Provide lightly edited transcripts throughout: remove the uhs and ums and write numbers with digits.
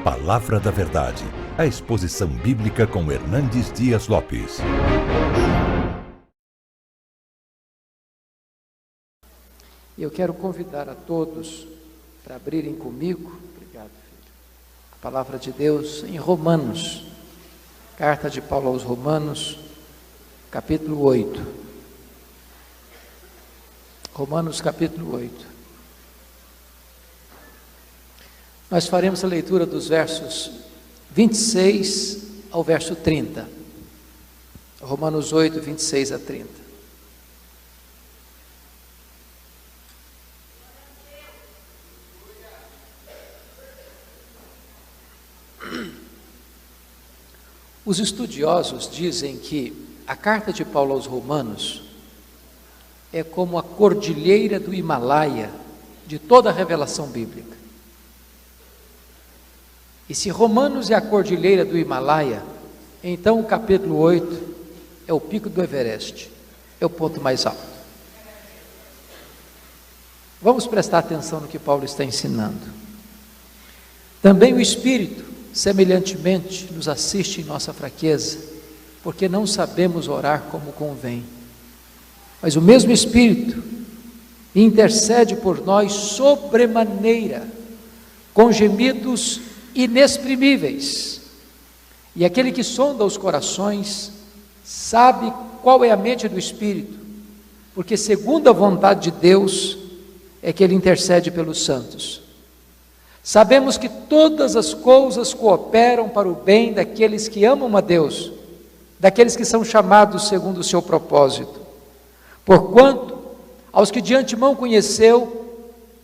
Palavra da Verdade, a exposição bíblica com Hernandes Dias Lopes. Eu quero convidar a todos para abrirem comigo, obrigado, filho, a palavra de Deus em Romanos, carta de Paulo aos Romanos, capítulo 8. Romanos capítulo 8. Nós faremos a leitura dos versos 26 ao verso 30. Romanos 8, 26 a 30. Os estudiosos dizem que a carta de Paulo aos Romanos é como a cordilheira do Himalaia de toda a revelação bíblica. E se Romanos é a cordilheira do Himalaia, então o capítulo 8 é o pico do Everest, é o ponto mais alto. Vamos prestar atenção no que Paulo está ensinando. Também o Espírito, semelhantemente, nos assiste em nossa fraqueza, porque não sabemos orar como convém. Mas o mesmo Espírito intercede por nós sobremaneira, com gemidos inexprimíveis. E aquele que sonda os corações sabe qual é a mente do Espírito, porque segundo a vontade de Deus é que ele intercede pelos santos. Sabemos que todas as coisas cooperam para o bem daqueles que amam a Deus, daqueles que são chamados segundo o seu propósito. Porquanto, aos que de antemão conheceu,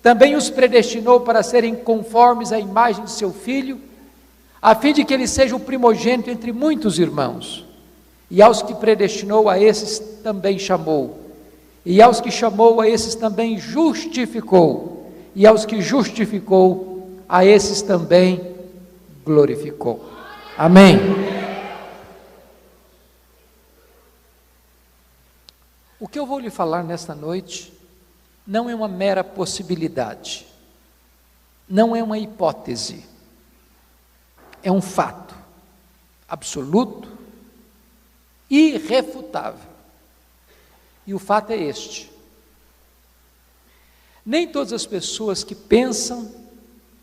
também os predestinou para serem conformes à imagem de seu Filho, a fim de que ele seja o primogênito entre muitos irmãos. E aos que predestinou, a esses também chamou. E aos que chamou, a esses também justificou. E aos que justificou, a esses também glorificou. Amém. O que eu vou lhe falar nesta noite não é uma mera possibilidade, não é uma hipótese, é um fato absoluto, irrefutável. E o fato é este: nem todas as pessoas que pensam,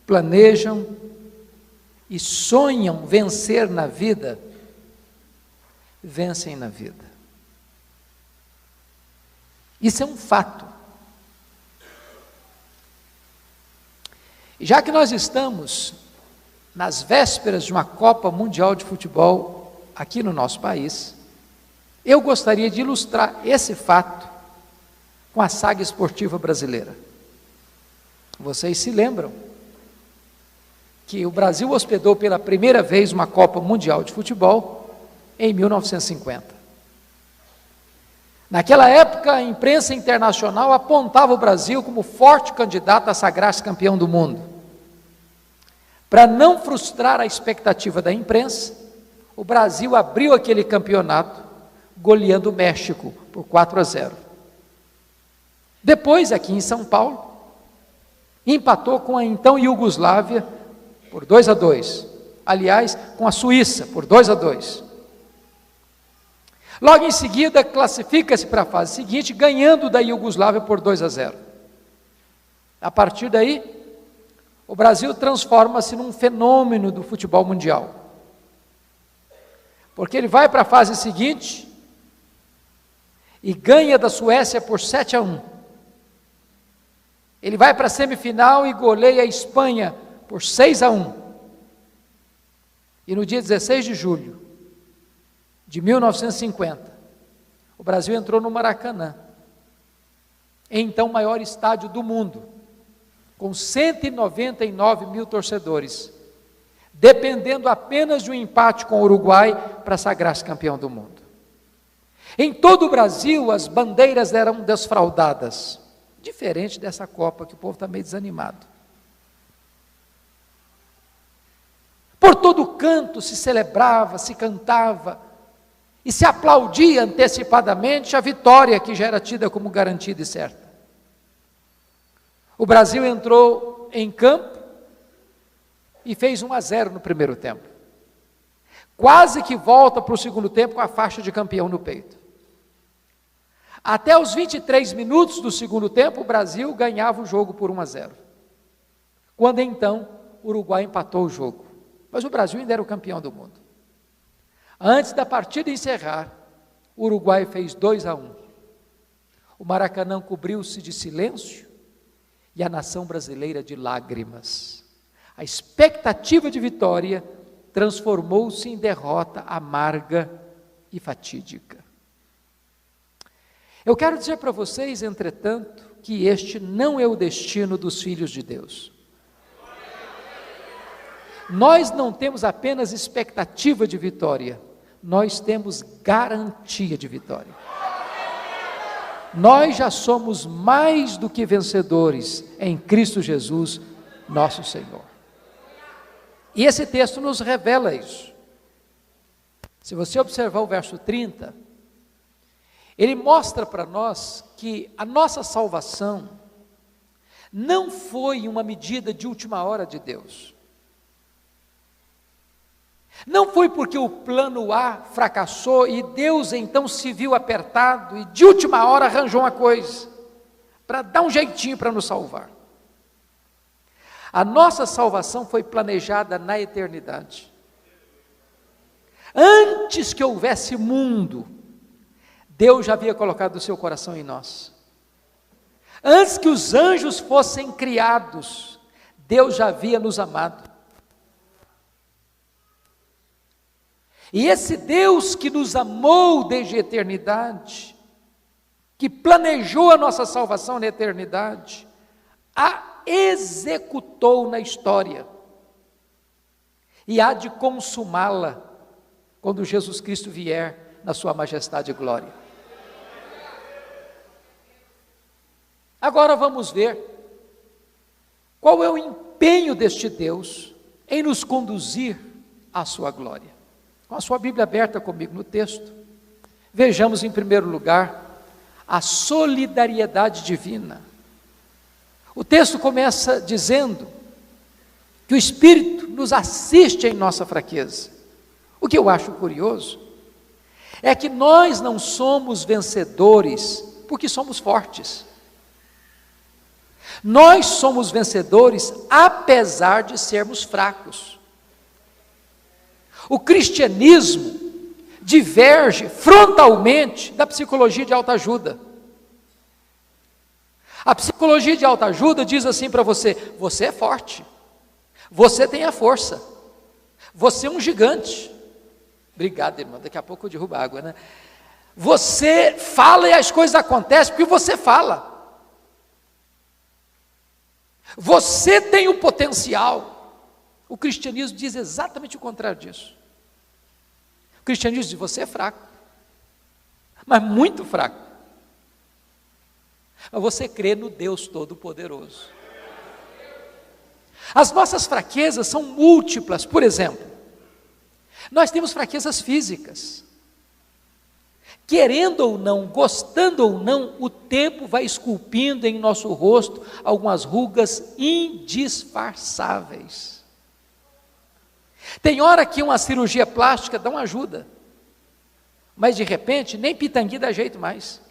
planejam e sonham vencer na vida, vencem na vida. Isso é um fato. E já que nós estamos nas vésperas de uma Copa Mundial de Futebol aqui no nosso país, eu gostaria de ilustrar esse fato com a saga esportiva brasileira. Vocês se lembram que o Brasil hospedou pela primeira vez uma Copa Mundial de Futebol em 1950. Naquela época, a imprensa internacional apontava o Brasil como forte candidato a sagrar-se campeão do mundo. Para não frustrar a expectativa da imprensa, o Brasil abriu aquele campeonato goleando o México por 4-0. Depois, aqui em São Paulo, empatou com a então Iugoslávia por 2-2. Aliás, com a Suíça por 2-2. Logo em seguida, classifica-se para a fase seguinte, ganhando da Iugoslávia por 2-0. A partir daí, o Brasil transforma-se num fenômeno do futebol mundial. Porque ele vai para a fase seguinte e ganha da Suécia por 7-1. Ele vai para a semifinal e goleia a Espanha por 6-1. E no dia 16 de julho de 1950, o Brasil entrou no Maracanã, então o maior estádio do mundo, com 199 mil torcedores, dependendo apenas de um empate com o Uruguai para sagrar-se campeão do mundo. Em todo o Brasil, as bandeiras eram desfraldadas, diferente dessa Copa, que o povo está meio desanimado. Por todo canto se celebrava, se cantava, e se aplaudia antecipadamente a vitória que já era tida como garantida e certa. O Brasil entrou em campo e fez 1-0 no primeiro tempo. Quase que volta para o segundo tempo com a faixa de campeão no peito. Até os 23 minutos do segundo tempo, o Brasil ganhava o jogo por 1-0. Quando então, o Uruguai empatou o jogo. Mas o Brasil ainda era o campeão do mundo. Antes da partida encerrar, o Uruguai fez 2-1. O Maracanã cobriu-se de silêncio e a nação brasileira de lágrimas. A expectativa de vitória transformou-se em derrota amarga e fatídica. Eu quero dizer para vocês, entretanto, que este não é o destino dos filhos de Deus. Nós não temos apenas expectativa de vitória, nós temos garantia de vitória. Nós já somos mais do que vencedores em Cristo Jesus, nosso Senhor. E esse texto nos revela isso. Se você observar o verso 30, ele mostra para nós que a nossa salvação não foi uma medida de última hora de Deus. Não foi porque o plano A fracassou e Deus então se viu apertado e de última hora arranjou uma coisa para dar um jeitinho para nos salvar. A nossa salvação foi planejada na eternidade. Antes que houvesse mundo, Deus já havia colocado o seu coração em nós. Antes que os anjos fossem criados, Deus já havia nos amado. E esse Deus que nos amou desde a eternidade, que planejou a nossa salvação na eternidade, a executou na história e há de consumá-la quando Jesus Cristo vier na sua majestade e glória. Agora vamos ver qual é o empenho deste Deus em nos conduzir à sua glória. Com a sua Bíblia aberta comigo no texto, vejamos em primeiro lugar a solidariedade divina. O texto começa dizendo que o Espírito nos assiste em nossa fraqueza. O que eu acho curioso é que nós não somos vencedores porque somos fortes. Nós somos vencedores apesar de sermos fracos. O cristianismo diverge frontalmente da psicologia de autoajuda. A psicologia de autoajuda diz assim para você: você é forte, você tem a força, você é um gigante. Obrigado, irmão, daqui a pouco eu derrubo a água, né? Você fala e as coisas acontecem porque você fala. Você tem o potencial. O cristianismo diz exatamente o contrário disso. O cristianismo diz: você é fraco, mas muito fraco. Mas você crê no Deus Todo-Poderoso. As nossas fraquezas são múltiplas. Por exemplo, nós temos fraquezas físicas. Querendo ou não, gostando ou não, o tempo vai esculpindo em nosso rosto algumas rugas indisfarçáveis. Tem hora que uma cirurgia plástica dá uma ajuda, mas de repente nem pitangui dá jeito mais.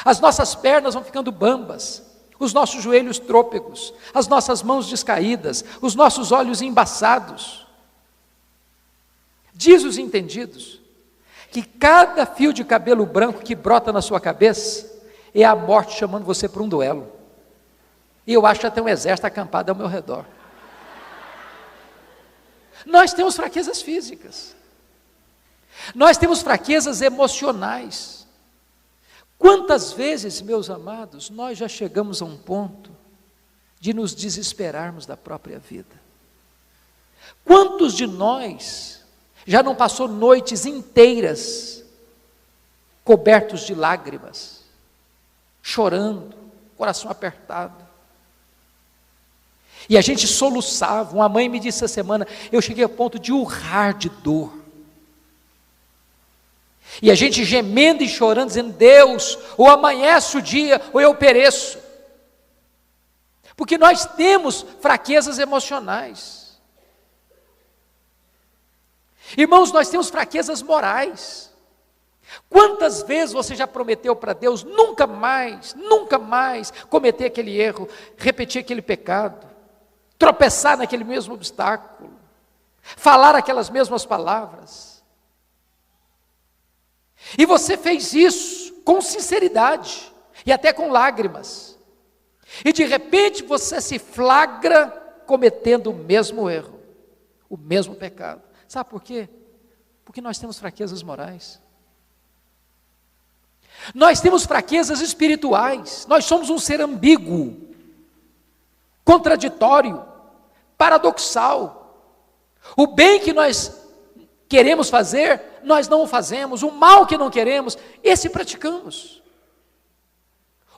As nossas pernas vão ficando bambas, os nossos joelhos trôpegos, as nossas mãos descaídas, os nossos olhos embaçados. Diz os entendidos que cada fio de cabelo branco que brota na sua cabeça é a morte chamando você para um duelo. E eu acho até um exército acampado ao meu redor. Nós temos fraquezas físicas. Nós temos fraquezas emocionais. Quantas vezes, meus amados, nós já chegamos a um ponto de nos desesperarmos da própria vida? Quantos de nós já não passou noites inteiras cobertos de lágrimas, chorando, coração apertado? E a gente soluçava. Uma mãe me disse essa semana: eu cheguei a ponto de urrar de dor. E a gente gemendo e chorando, dizendo: Deus, ou amanhece o dia, ou eu pereço. Porque nós temos fraquezas emocionais. Irmãos, nós temos fraquezas morais. Quantas vezes você já prometeu para Deus nunca mais cometer aquele erro, repetir aquele pecado, tropeçar naquele mesmo obstáculo, falar aquelas mesmas palavras? E você fez isso com sinceridade e até com lágrimas. E de repente você se flagra cometendo o mesmo erro, o mesmo pecado. Sabe por quê? Porque nós temos fraquezas morais. Nós temos fraquezas espirituais. Nós somos um ser ambíguo, contraditório, paradoxal. O bem que nós queremos fazer, nós não o fazemos. O mal que não queremos, esse praticamos.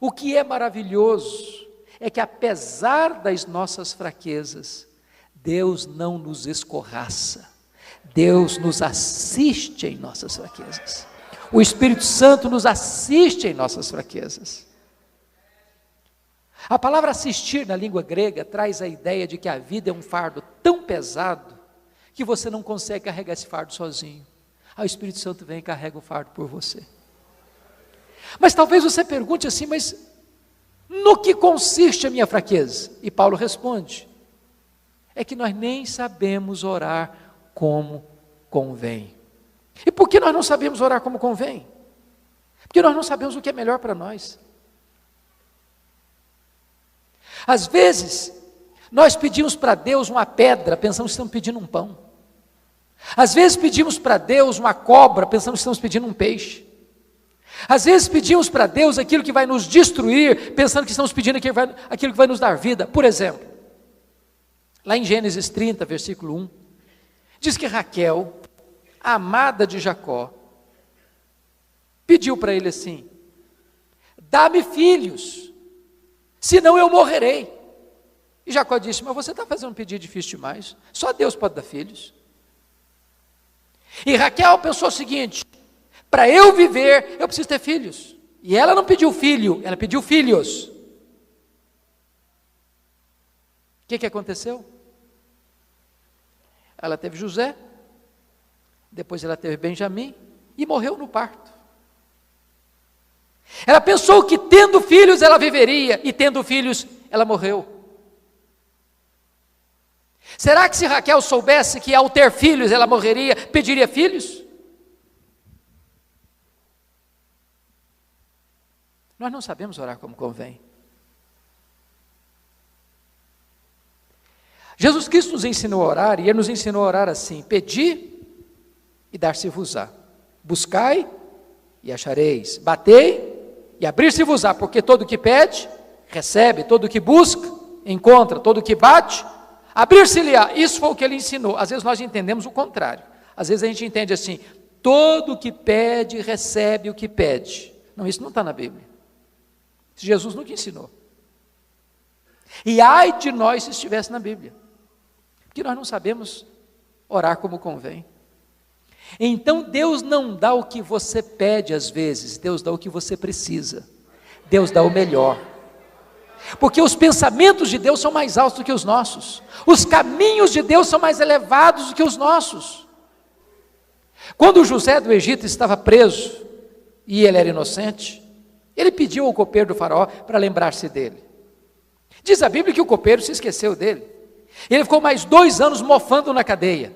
O que é maravilhoso é que, apesar das nossas fraquezas, Deus não nos escorraça. Deus nos assiste em nossas fraquezas. O Espírito Santo nos assiste em nossas fraquezas. A palavra assistir na língua grega traz a ideia de que a vida é um fardo tão pesado que você não consegue carregar esse fardo sozinho. Aí o Espírito Santo vem e carrega o fardo por você. Mas talvez você pergunte assim, mas no que consiste a minha fraqueza? E Paulo responde, é que nós nem sabemos orar como convém. E por que nós não sabemos orar como convém? Porque nós não sabemos o que é melhor para nós. Às vezes, nós pedimos para Deus uma pedra, pensamos que estamos pedindo um pão. Às vezes pedimos para Deus uma cobra, pensamos que estamos pedindo um peixe. Às vezes pedimos para Deus aquilo que vai nos destruir, pensando que estamos pedindo aquilo que vai nos dar vida. Por exemplo, lá em Gênesis 30, versículo 1, diz que Raquel, a amada de Jacó, pediu para ele assim, dá-me filhos, senão eu morrerei. E Jacó disse, mas você está fazendo um pedido difícil demais, só Deus pode dar filhos. E Raquel pensou o seguinte, para eu viver, eu preciso ter filhos. E ela não pediu filho, ela pediu filhos. O que aconteceu? Ela teve José, depois ela teve Benjamim e morreu no parto. Ela pensou que tendo filhos ela viveria, e tendo filhos ela morreu. Será que se Raquel soubesse que ao ter filhos ela morreria, pediria filhos? Nós não sabemos orar como convém. Jesus Cristo nos ensinou a orar, e Ele nos ensinou a orar assim, pedi e dar-se-vos-á, buscai e achareis, batei e abrir-se-vos-á, porque todo que pede, recebe, todo que busca, encontra, todo que bate, abrir-se-lhe-á. Isso foi o que Ele ensinou. Às vezes nós entendemos o contrário, às vezes a gente entende assim, todo que pede, recebe o que pede. Não, isso não está na Bíblia. Jesus nunca ensinou. E ai de nós se estivesse na Bíblia, porque nós não sabemos orar como convém. Então Deus não dá o que você pede às vezes, Deus dá o que você precisa, Deus dá o melhor, porque os pensamentos de Deus são mais altos do que os nossos, os caminhos de Deus são mais elevados do que os nossos. Quando José do Egito estava preso, e ele era inocente, ele pediu ao copeiro do faraó para lembrar-se dele. Diz a Bíblia que o copeiro se esqueceu dele. Ele ficou mais 2 anos mofando na cadeia.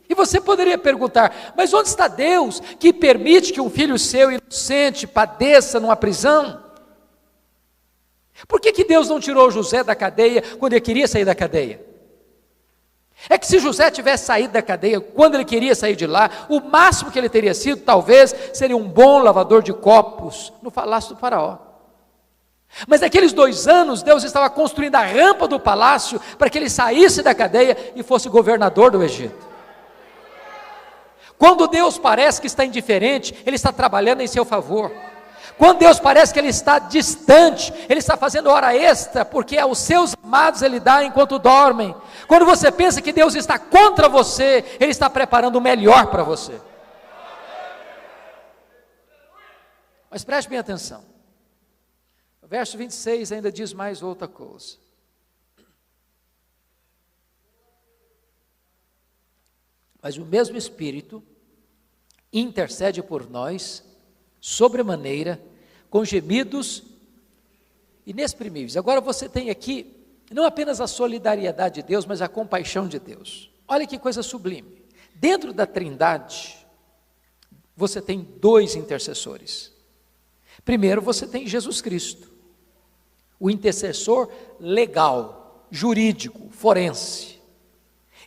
E você poderia perguntar, mas onde está Deus que permite que um filho seu inocente padeça numa prisão? Por que Deus não tirou José da cadeia quando ele queria sair da cadeia? É que se José tivesse saído da cadeia quando ele queria sair de lá, o máximo que ele teria sido, talvez, seria um bom lavador de copos no palácio do faraó. Mas naqueles 2 anos, Deus estava construindo a rampa do palácio para que ele saísse da cadeia e fosse governador do Egito. Quando Deus parece que está indiferente, Ele está trabalhando em seu favor. Quando Deus parece que Ele está distante, Ele está fazendo hora extra, porque aos seus amados Ele dá enquanto dormem. Quando você pensa que Deus está contra você, Ele está preparando o melhor para você. Mas preste bem atenção. O verso 26 ainda diz mais outra coisa. Mas o mesmo Espírito intercede por nós, sobremaneira, com gemidos inexprimíveis. Agora você tem aqui, não apenas a solidariedade de Deus, mas a compaixão de Deus. Olha que coisa sublime. Dentro da Trindade, você tem dois intercessores. Primeiro, você tem Jesus Cristo, o intercessor legal, jurídico, forense.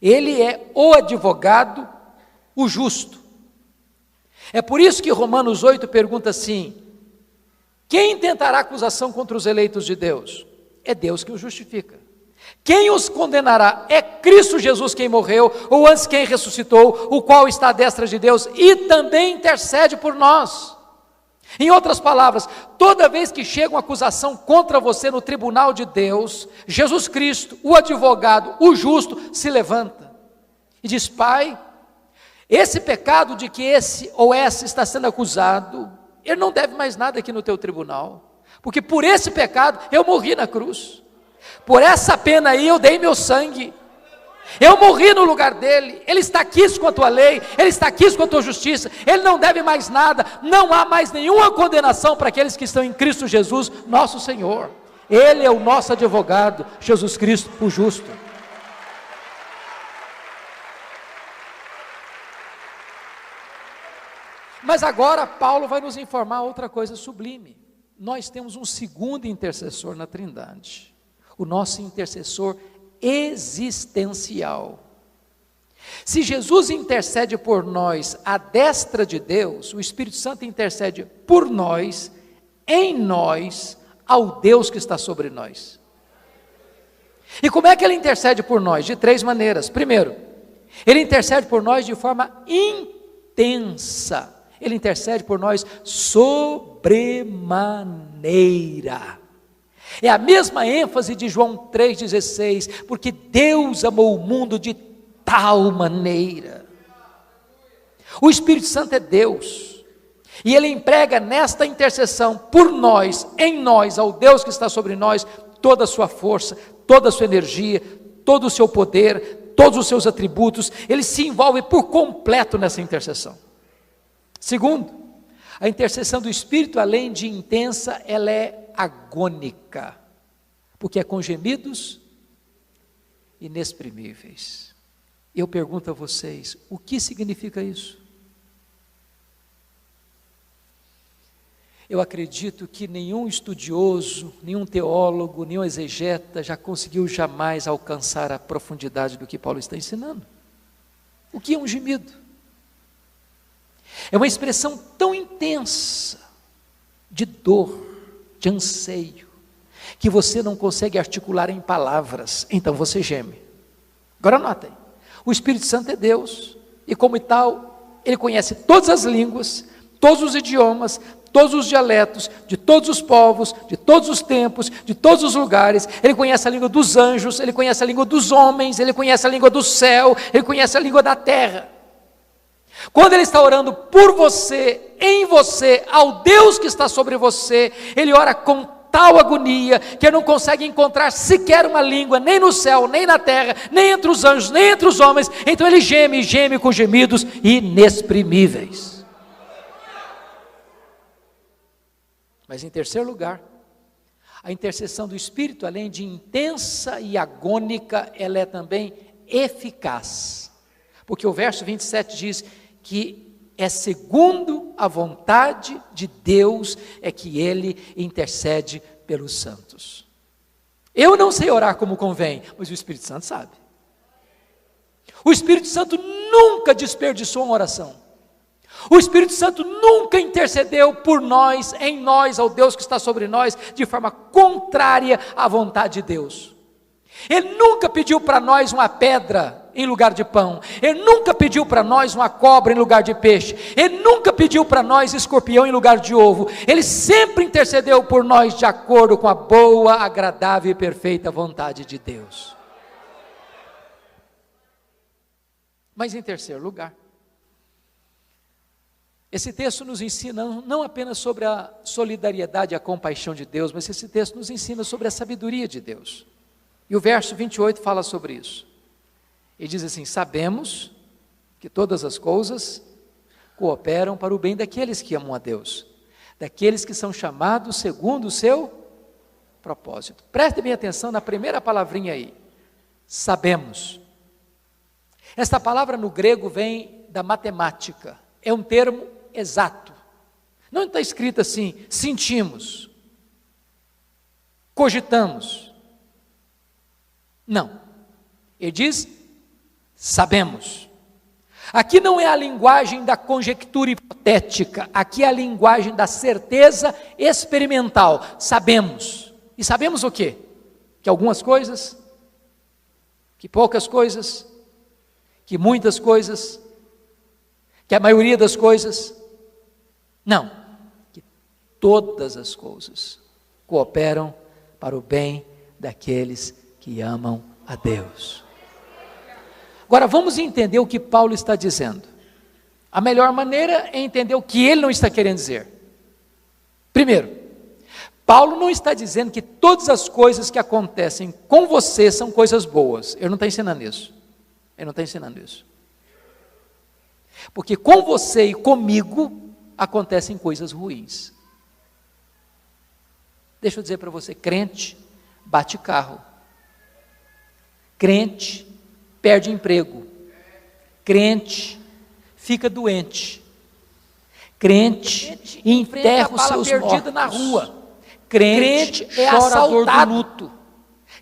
Ele é o advogado, o justo. É por isso que Romanos 8 pergunta assim: quem intentará acusação contra os eleitos de Deus? É Deus que os justifica. Quem os condenará? É Cristo Jesus quem morreu, ou antes quem ressuscitou, o qual está à destra de Deus e também intercede por nós. Em outras palavras, toda vez que chega uma acusação contra você no tribunal de Deus, Jesus Cristo, o advogado, o justo, se levanta e diz: Pai, esse pecado de que esse ou essa está sendo acusado, ele não deve mais nada aqui no teu tribunal, porque por esse pecado eu morri na cruz, por essa pena aí eu dei meu sangue, eu morri no lugar dele, ele está aqui com a tua lei, ele está aqui com a tua justiça, ele não deve mais nada, não há mais nenhuma condenação para aqueles que estão em Cristo Jesus, nosso Senhor. Ele é o nosso advogado, Jesus Cristo, o justo. Mas agora Paulo vai nos informar outra coisa sublime. Nós temos um segundo intercessor na Trindade, o nosso intercessor existencial. Se Jesus intercede por nós à destra de Deus, o Espírito Santo intercede por nós, em nós, ao Deus que está sobre nós. E como é que ele intercede por nós? De três maneiras. Primeiro, ele intercede por nós de forma intensa. Ele intercede por nós sobremaneira. É a mesma ênfase de João 3,16, porque Deus amou o mundo de tal maneira. O Espírito Santo é Deus, e Ele emprega nesta intercessão por nós, em nós, ao Deus que está sobre nós, toda a sua força, toda a sua energia, todo o seu poder, todos os seus atributos. Ele se envolve por completo nessa intercessão. Segundo, a intercessão do Espírito, além de intensa, ela é agônica, porque é com gemidos inexprimíveis. Eu pergunto a vocês, o que significa isso? Eu acredito que nenhum estudioso, nenhum teólogo, nenhum exegeta já conseguiu jamais alcançar a profundidade do que Paulo está ensinando. O que é um gemido? É uma expressão tão intensa de dor, de anseio, que você não consegue articular em palavras, então você geme. Agora notem, o Espírito Santo é Deus, e como tal, Ele conhece todas as línguas, todos os idiomas, todos os dialetos, de todos os povos, de todos os tempos, de todos os lugares. Ele conhece a língua dos anjos, Ele conhece a língua dos homens, Ele conhece a língua do céu, Ele conhece a língua da terra. Quando Ele está orando por você, em você, ao Deus que está sobre você, Ele ora com tal agonia, que Ele não consegue encontrar sequer uma língua, nem no céu, nem na terra, nem entre os anjos, nem entre os homens. Então Ele geme, geme com gemidos inexprimíveis. Mas em terceiro lugar, a intercessão do Espírito, além de intensa e agônica, ela é também eficaz. Porque o verso 27 diz que é segundo a vontade de Deus é que Ele intercede pelos santos. Eu não sei orar como convém, mas o Espírito Santo sabe. O Espírito Santo nunca desperdiçou uma oração. O Espírito Santo nunca intercedeu por nós, em nós, ao Deus que está sobre nós, de forma contrária à vontade de Deus. Ele nunca pediu para nós uma pedra em lugar de pão. Ele nunca pediu para nós uma cobra em lugar de peixe. Ele nunca pediu para nós escorpião em lugar de ovo. Ele sempre intercedeu por nós de acordo com a boa, agradável e perfeita vontade de Deus. Mas em terceiro lugar, esse texto nos ensina não apenas sobre a solidariedade e a compaixão de Deus, mas esse texto nos ensina sobre a sabedoria de Deus. E o verso 28 fala sobre isso. Ele diz assim: sabemos que todas as coisas cooperam para o bem daqueles que amam a Deus, daqueles que são chamados segundo o seu propósito. Preste bem atenção na primeira palavrinha aí, sabemos. Esta palavra no grego vem da matemática, é um termo exato. Não está escrito assim, sentimos, cogitamos. Não. Ele diz, sabemos. Aqui não é a linguagem da conjectura hipotética, aqui é a linguagem da certeza experimental. Sabemos. E sabemos o quê? Que algumas coisas, que poucas coisas, que muitas coisas, que a maioria das coisas, não, que todas as coisas cooperam para o bem daqueles que amam a Deus. Agora vamos entender o que Paulo está dizendo. A melhor maneira é entender o que ele não está querendo dizer. Primeiro, Paulo não está dizendo que todas as coisas que acontecem com você são coisas boas. Ele não está ensinando isso. Ele não está ensinando isso. Porque com você e comigo acontecem coisas ruins. Deixa eu dizer para você, crente bate carro. Crente perde emprego. Crente fica doente. Crente enterra os seus mortos na rua. Crente é assaltado. Do luto.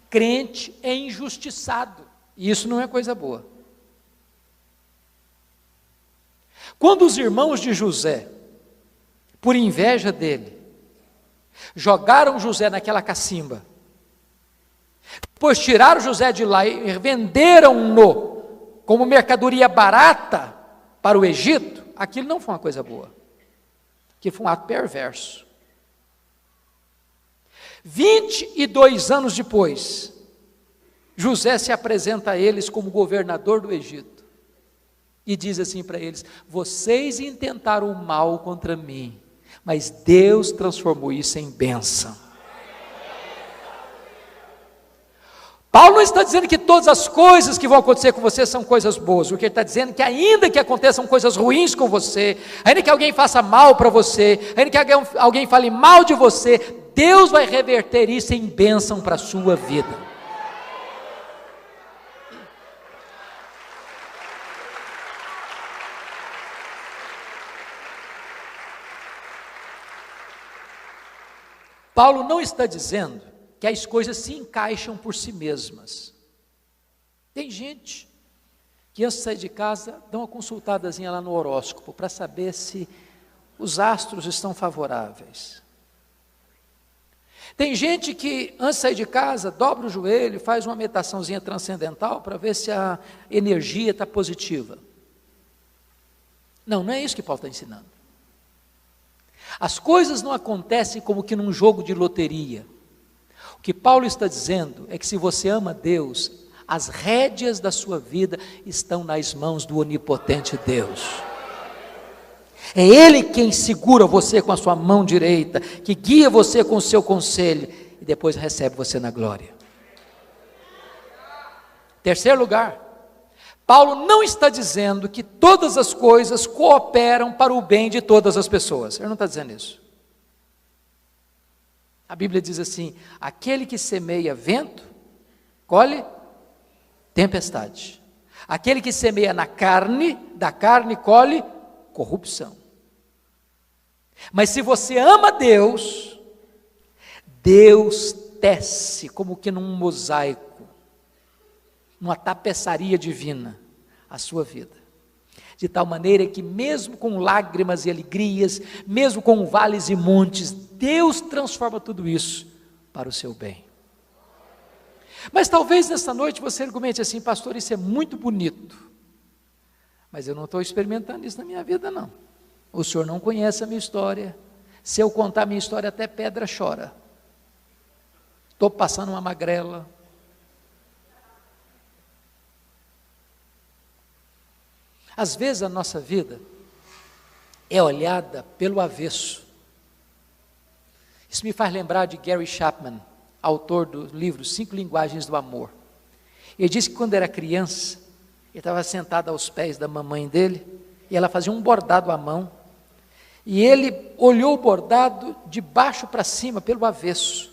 Crente é injustiçado. E isso não é coisa boa. Quando os irmãos de José, por inveja dele, jogaram José naquela cacimba, depois tiraram José de lá e venderam-no como mercadoria barata para o Egito, aquilo não foi uma coisa boa. Aquilo foi um ato perverso. 22 anos depois, José se apresenta a eles como governador do Egito e diz assim para eles: vocês intentaram o mal contra mim, mas Deus transformou isso em bênção. Paulo não está dizendo que todas as coisas que vão acontecer com você são coisas boas. O que ele está dizendo é que ainda que aconteçam coisas ruins com você, ainda que alguém faça mal para você, ainda que alguém fale mal de você, Deus vai reverter isso em bênção para a sua vida. Paulo não está dizendo que as coisas se encaixam por si mesmas. Tem gente que antes de sair de casa dá uma consultadazinha lá no horóscopo para saber se os astros estão favoráveis. Tem gente que antes de sair de casa dobra o joelho, faz uma meditaçãozinha transcendental para ver se a energia está positiva. Não, não é isso que Paulo está ensinando. As coisas não acontecem como que num jogo de loteria. O que Paulo está dizendo é que se você ama Deus, as rédeas da sua vida estão nas mãos do onipotente Deus. É Ele quem segura você com a sua mão direita, que guia você com o seu conselho e depois recebe você na glória. Terceiro lugar, Paulo não está dizendo que todas as coisas cooperam para o bem de todas as pessoas. Ele não está dizendo isso. A Bíblia diz assim: aquele que semeia vento, colhe tempestade. Aquele que semeia na carne, da carne colhe corrupção. Mas se você ama Deus, Deus tece como que num mosaico, numa tapeçaria divina, a sua vida. De tal maneira que mesmo com lágrimas e alegrias, mesmo com vales e montes, Deus transforma tudo isso para o seu bem. Mas talvez nessa noite você argumente assim: pastor, isso é muito bonito, mas eu não estou experimentando isso na minha vida não. O senhor não conhece a minha história. Se eu contar a minha história, até pedra chora. Estou passando uma magrela. Às vezes a nossa vida é olhada pelo avesso. Isso me faz lembrar de Gary Chapman, autor do livro 5 Linguagens do Amor. Ele disse que quando era criança, Ele estava sentado aos pés da mamãe dele, e ela fazia um bordado à mão, e ele olhou o bordado de baixo para cima, pelo avesso,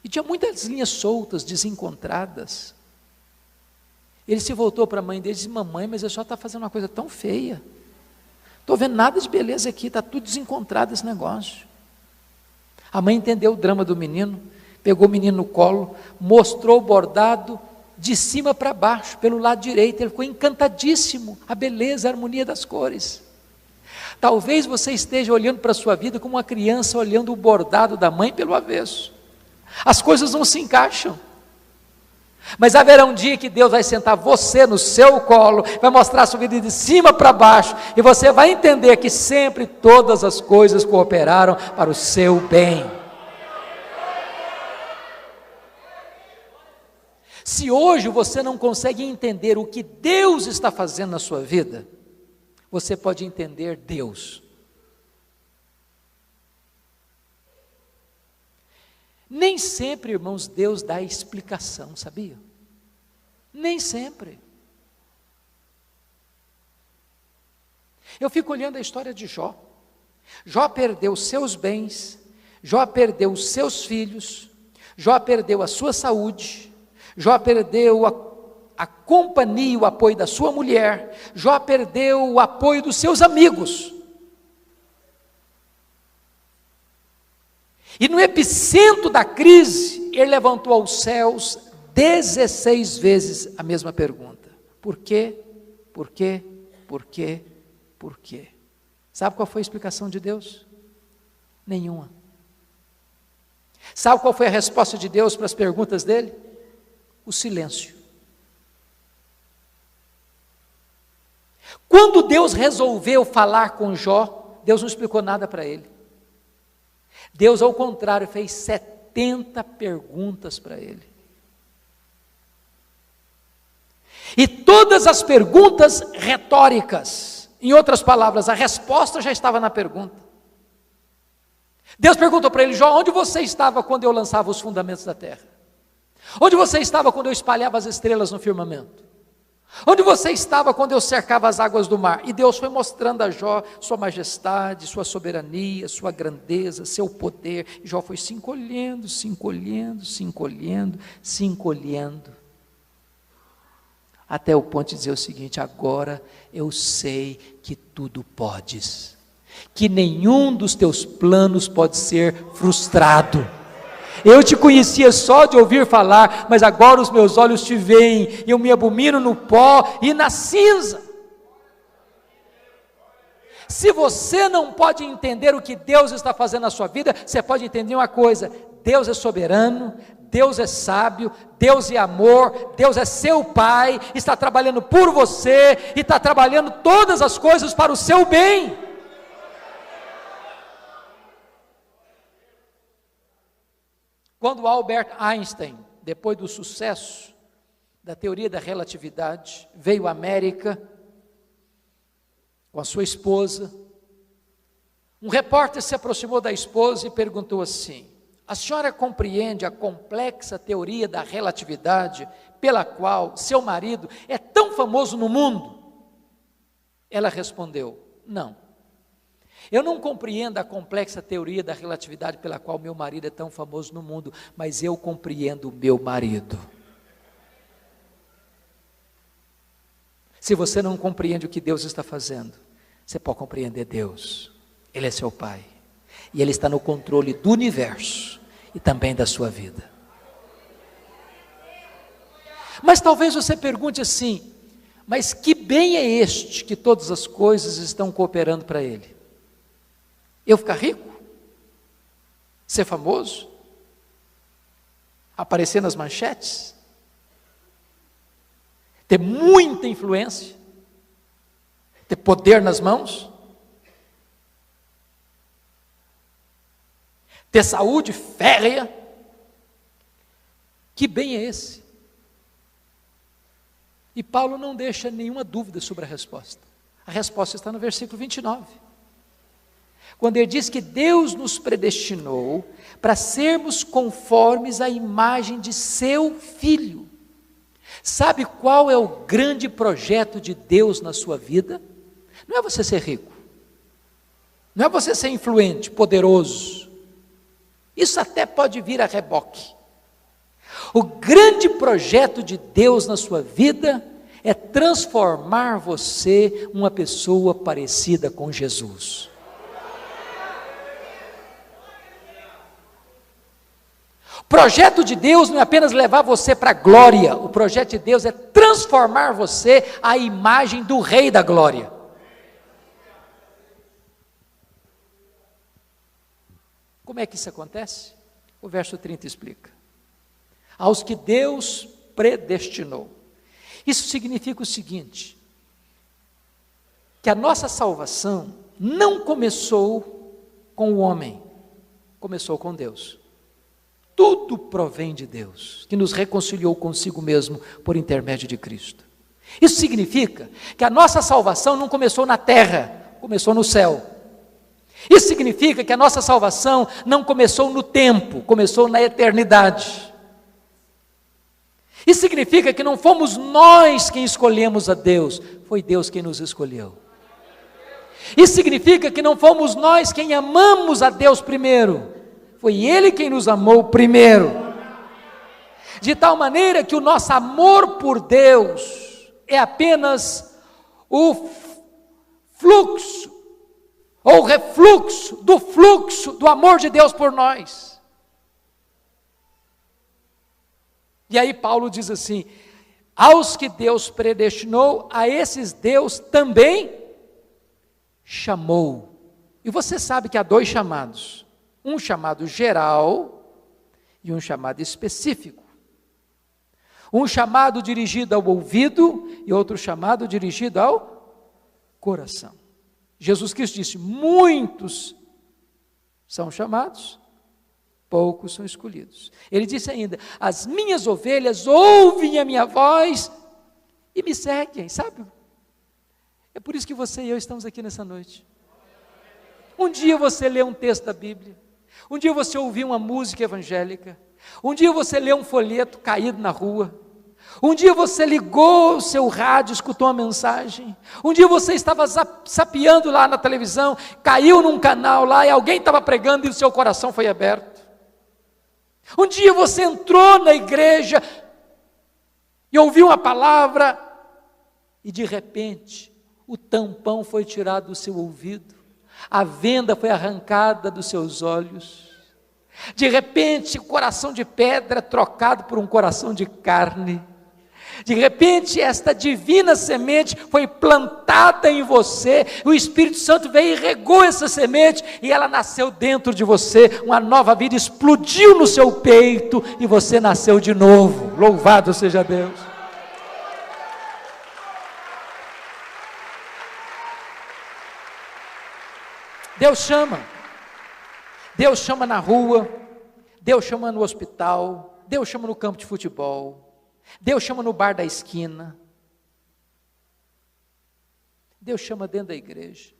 e tinha muitas linhas soltas, desencontradas. Ele se voltou para a mãe dele e disse: mamãe, mas a senhora está fazendo uma coisa tão feia, estou vendo nada de beleza aqui, está tudo desencontrado esse negócio. A mãe entendeu o drama do menino, pegou o menino no colo, mostrou o bordado de cima para baixo, pelo lado direito. Ele ficou encantadíssimo, a beleza, a harmonia das cores. Talvez você esteja olhando para a sua vida como uma criança olhando o bordado da mãe pelo avesso. As coisas não se encaixam. Mas haverá um dia que Deus vai sentar você no seu colo, vai mostrar a sua vida de cima para baixo, e você vai entender que sempre todas as coisas cooperaram para o seu bem. Se hoje você não consegue entender o que Deus está fazendo na sua vida, você pode entender Deus. Nem sempre, irmãos, Deus dá explicação, sabia? Nem sempre. Eu fico olhando a história de Jó. Jó perdeu seus bens, Jó perdeu os seus filhos, Jó perdeu a sua saúde, Jó perdeu a companhia e o apoio da sua mulher, Jó perdeu o apoio dos seus amigos. E no epicentro da crise, ele levantou aos céus 16 vezes a mesma pergunta: por quê? Por quê? Por quê? Por quê? Sabe qual foi a explicação de Deus? Nenhuma. Sabe qual foi a resposta de Deus para as perguntas dele? O silêncio. Quando Deus resolveu falar com Jó, Deus não explicou nada para ele. Deus, ao contrário, fez 70 perguntas para ele. E todas as perguntas retóricas. Em outras palavras, a resposta já estava na pergunta. Deus perguntou para ele: Jó, onde você estava quando eu lançava os fundamentos da terra? Onde você estava quando eu espalhava as estrelas no firmamento? Onde você estava quando eu cercava as águas do mar? E Deus foi mostrando a Jó sua majestade, sua soberania, sua grandeza, seu poder. E Jó foi se encolhendo, se encolhendo, se encolhendo, se encolhendo, até o ponto de dizer o seguinte: agora eu sei que tudo podes, que nenhum dos teus planos pode ser frustrado. Eu te conhecia só de ouvir falar, mas agora os meus olhos te veem, e eu me abomino no pó e na cinza. Se você não pode entender o que Deus está fazendo na sua vida, você pode entender uma coisa: Deus é soberano, Deus é sábio, Deus é amor, Deus é seu Pai, está trabalhando por você, e está trabalhando todas as coisas para o seu bem. Quando Albert Einstein, depois do sucesso da teoria da relatividade, veio à América com a sua esposa, um repórter se aproximou da esposa e perguntou assim: a senhora compreende a complexa teoria da relatividade pela qual seu marido é tão famoso no mundo? Ela respondeu: não. Eu não compreendo a complexa teoria da relatividade pela qual meu marido é tão famoso no mundo, mas eu compreendo o meu marido. Se você não compreende o que Deus está fazendo, você pode compreender Deus. Ele é seu Pai, e Ele está no controle do universo e também da sua vida. Mas talvez você pergunte assim: mas que bem é este que todas as coisas estão cooperando para ele? Eu ficar rico? Ser famoso? Aparecer nas manchetes? Ter muita influência? Ter poder nas mãos? Ter saúde férrea? Que bem é esse? E Paulo não deixa nenhuma dúvida sobre a resposta. A resposta está no versículo 29. Quando ele diz que Deus nos predestinou para sermos conformes à imagem de seu Filho, Sabe qual é o grande projeto de Deus na sua vida? Não é você ser rico, não é você ser influente, poderoso, isso até pode vir a reboque. O grande projeto de Deus na sua vida é transformar você uma pessoa parecida com Jesus. O projeto de Deus não é apenas levar você para a glória, o projeto de Deus é transformar você à imagem do Rei da Glória. Como é que isso acontece? O verso 30 explica. Aos que Deus predestinou. Isso significa o seguinte, que a nossa salvação não começou com o homem, começou com Deus. Tudo provém de Deus, que nos reconciliou consigo mesmo por intermédio de Cristo. Isso significa que a nossa salvação não começou na terra, começou no céu. Isso significa que a nossa salvação não começou no tempo, começou na eternidade. Isso significa que não fomos nós quem escolhemos a Deus, foi Deus quem nos escolheu. Isso significa que não fomos nós quem amamos a Deus primeiro, foi Ele quem nos amou primeiro. De tal maneira que o nosso amor por Deus é apenas o fluxo, ou refluxo do fluxo do amor de Deus por nós. E aí Paulo diz assim, aos que Deus predestinou, a esses Deus também chamou. E você sabe que há dois chamados, um chamado geral e um chamado específico. Um chamado dirigido ao ouvido e outro chamado dirigido ao coração. Jesus Cristo disse, muitos são chamados, poucos são escolhidos. Ele disse ainda, as minhas ovelhas ouvem a minha voz e me seguem, sabe? É por isso que você e eu estamos aqui nessa noite. Um dia você lê um texto da Bíblia, um dia você ouviu uma música evangélica, um dia você lê um folheto caído na rua, um dia você ligou o seu rádio, escutou uma mensagem, um dia você estava sapeando lá na televisão, caiu num canal lá e alguém estava pregando e o seu coração foi aberto. Um dia você entrou na igreja e ouviu uma palavra e de repente o tampão foi tirado do seu ouvido, a venda foi arrancada dos seus olhos, de repente o coração de pedra é trocado por um coração de carne, de repente esta divina semente foi plantada em você, o Espírito Santo veio e regou essa semente, e ela nasceu dentro de você, uma nova vida explodiu no seu peito, e você nasceu de novo, louvado seja Deus. Deus chama na rua, Deus chama no hospital, Deus chama no campo de futebol, Deus chama no bar da esquina, Deus chama dentro da igreja.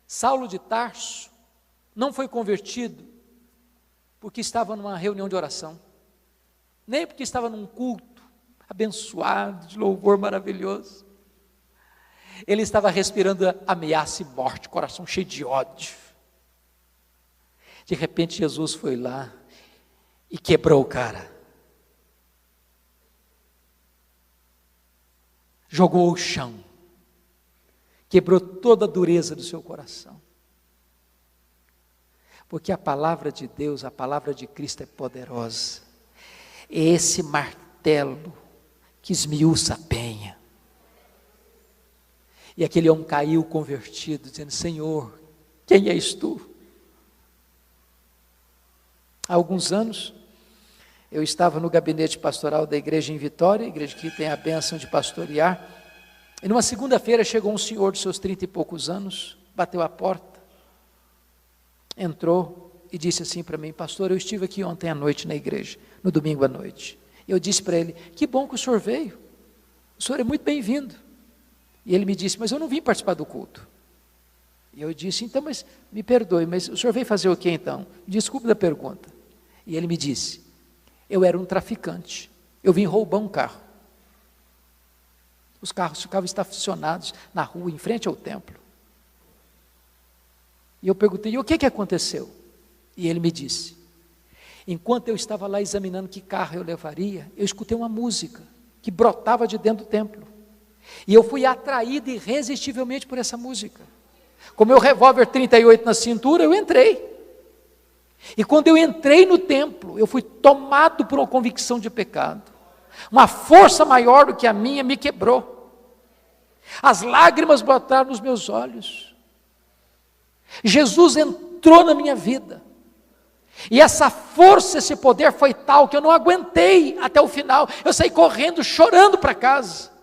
Saulo de Tarso não foi convertido porque estava numa reunião de oração, nem porque estava num culto abençoado, de louvor maravilhoso. Ele estava respirando ameaça e morte, coração cheio de ódio. De repente Jesus foi lá e quebrou o cara, jogou ao chão, quebrou toda a dureza do seu coração, porque a palavra de Deus, a palavra de Cristo é poderosa, é esse martelo que esmiuça a penha. E aquele homem caiu convertido, dizendo, Senhor, quem és tu? Há alguns anos, eu estava no gabinete pastoral da igreja em Vitória, igreja que tem a bênção de pastorear, e numa segunda-feira chegou um senhor de seus 30 e poucos anos, bateu a porta, entrou e disse assim para mim, pastor, eu estive aqui ontem à noite na igreja, no domingo à noite. Eu disse para ele, que bom que o senhor veio, o senhor é muito bem-vindo. E ele me disse, mas eu não vim participar do culto. E eu disse, então, mas me perdoe, mas o senhor veio fazer o quê então? Desculpe da pergunta. E ele me disse, Eu era um traficante. Eu vim roubar um carro. Os carros ficavam estacionados na rua, em frente ao templo. E eu perguntei, e o que aconteceu? E ele me disse, enquanto eu estava lá examinando que carro eu levaria, eu escutei uma música que brotava de dentro do templo. E eu fui atraído irresistivelmente por essa música. Com meu revólver 38 na cintura, eu entrei. E quando eu entrei no templo, eu fui tomado por uma convicção de pecado. Uma força maior do que a minha me quebrou. As lágrimas brotaram nos meus olhos. Jesus entrou na minha vida. E essa força, esse poder foi tal que eu não aguentei até o final. Eu saí correndo, chorando para casa.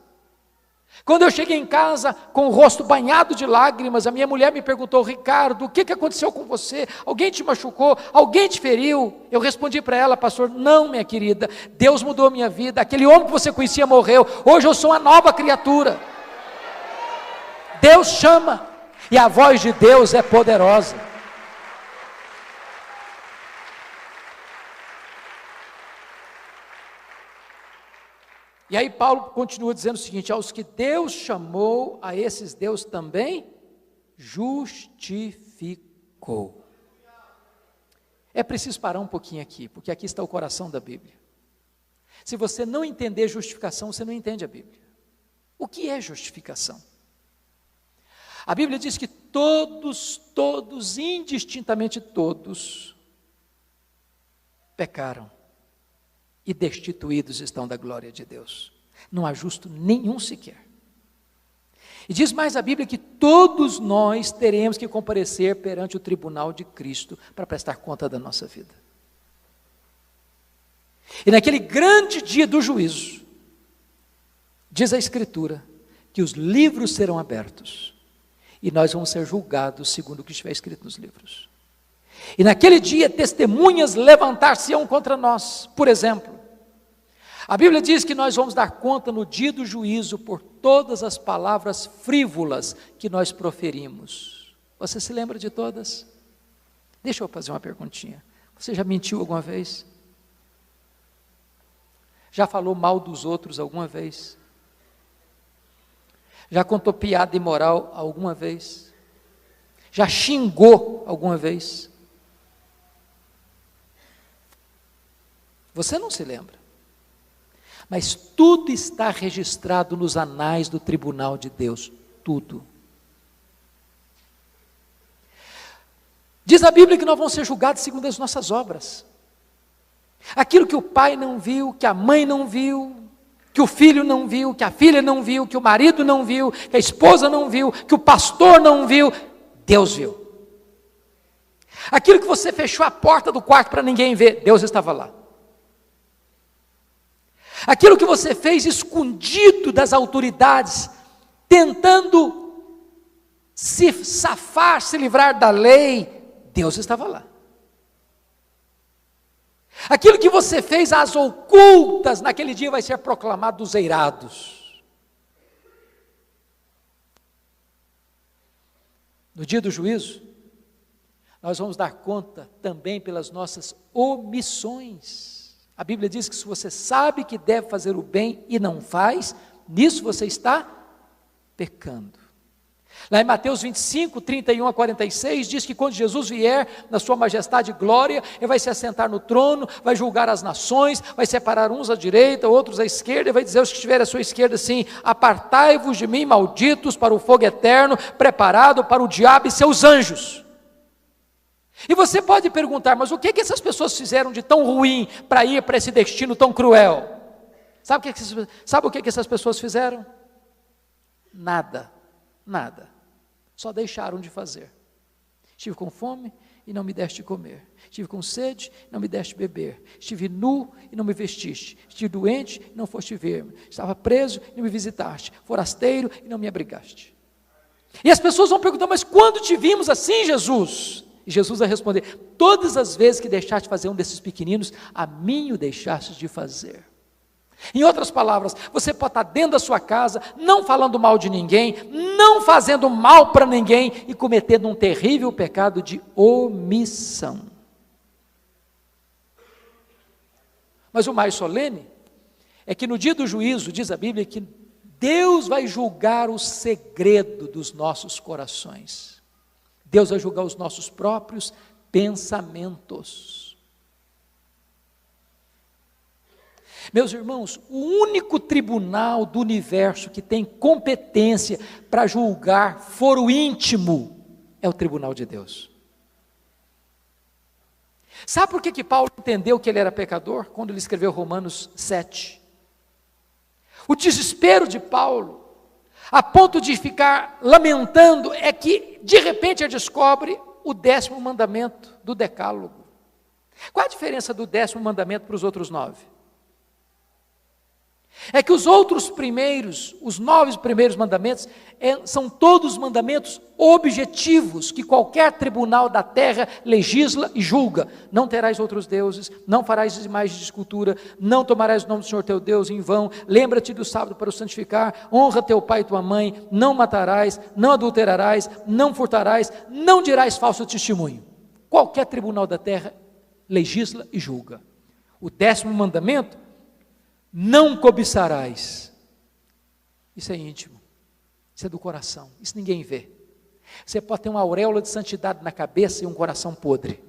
Quando eu cheguei em casa, com o rosto banhado de lágrimas, a minha mulher me perguntou, Ricardo, o que aconteceu com você? Alguém te machucou? Alguém te feriu? Eu respondi para ela, pastor, não, minha querida, Deus mudou a minha vida, aquele homem que você conhecia morreu, hoje eu sou uma nova criatura. Deus chama, e a voz de Deus é poderosa. E aí Paulo continua dizendo o seguinte, aos que Deus chamou, a esses Deus também justificou. É preciso parar um pouquinho aqui, porque aqui está o coração da Bíblia. Se você não entender justificação, você não entende a Bíblia. O que é justificação? A Bíblia diz que todos, indistintamente todos, pecaram. E destituídos estão da glória de Deus. Não há justo nenhum sequer. E diz mais a Bíblia que todos nós teremos que comparecer perante o tribunal de Cristo para prestar conta da nossa vida. E naquele grande dia do juízo, diz a Escritura, que os livros serão abertos e nós vamos ser julgados segundo o que estiver escrito nos livros. E naquele dia testemunhas levantar-se-ão contra nós. Por exemplo, a Bíblia diz que nós vamos dar conta no dia do juízo por todas as palavras frívolas que nós proferimos. Você se lembra de todas? Deixa eu fazer uma perguntinha. Você já mentiu alguma vez? Já falou mal dos outros alguma vez? Já contou piada imoral alguma vez? Já xingou alguma vez? Você não se lembra. Mas tudo está registrado nos anais do tribunal de Deus. Tudo. Diz a Bíblia que nós vamos ser julgados segundo as nossas obras. Aquilo que o pai não viu, que a mãe não viu, que o filho não viu, que a filha não viu, que o marido não viu, que a esposa não viu, que o pastor não viu, Deus viu. Aquilo que você fechou a porta do quarto para ninguém ver, Deus estava lá. Aquilo que você fez escondido das autoridades, tentando se safar, se livrar da lei, Deus estava lá. Aquilo que você fez às ocultas, naquele dia vai ser proclamado dos eirados. No dia do juízo, nós vamos dar conta também pelas nossas omissões. A Bíblia diz que se você sabe que deve fazer o bem e não faz, nisso você está pecando. Lá em Mateus 25, 31 a 46, diz que quando Jesus vier na sua majestade e glória, Ele vai se assentar no trono, vai julgar as nações, vai separar uns à direita, outros à esquerda, e vai dizer aos que estiverem à sua esquerda assim, apartai-vos de mim, malditos, para o fogo eterno, preparado para o diabo e seus anjos. E você pode perguntar, mas o que essas pessoas fizeram de tão ruim para ir para esse destino tão cruel? Sabe o que essas pessoas fizeram? Nada. Só deixaram de fazer. Estive com fome e não me deste comer. Estive com sede e não me deste beber. Estive nu e não me vestiste. Estive doente e não foste ver-me. Estava preso e não me visitaste. Forasteiro e não me abrigaste. E as pessoas vão perguntar, mas quando te vimos assim, Jesus? E Jesus vai responder, todas as vezes que deixaste de fazer um desses pequeninos, a mim o deixaste de fazer. Em outras palavras, você pode estar dentro da sua casa, não falando mal de ninguém, não fazendo mal para ninguém e cometendo um terrível pecado de omissão. Mas o mais solene é que no dia do juízo, diz a Bíblia, que Deus vai julgar o segredo dos nossos corações. Deus vai julgar os nossos próprios pensamentos. Meus irmãos, o único tribunal do universo que tem competência para julgar foro íntimo é o tribunal de Deus. Sabe por que Paulo entendeu que ele era pecador? Quando ele escreveu Romanos 7. O desespero de Paulo, a ponto de ficar lamentando, é que de repente ele descobre o 10º mandamento do Decálogo. Qual a diferença do 10º mandamento para os outros 9? É que os outros primeiros, os 9 primeiros mandamentos, são todos mandamentos objetivos, que qualquer tribunal da terra legisla e julga. Não terás outros deuses, não farás imagens de escultura, não tomarás o nome do Senhor teu Deus em vão, lembra-te do sábado para o santificar, honra teu pai e tua mãe, não matarás, não adulterarás, não furtarás, não dirás falso testemunho. Qualquer tribunal da terra legisla e julga. O 10º mandamento: não cobiçarás. Isso é íntimo, isso é do coração, isso ninguém vê. Você pode ter uma auréola de santidade na cabeça e um coração podre,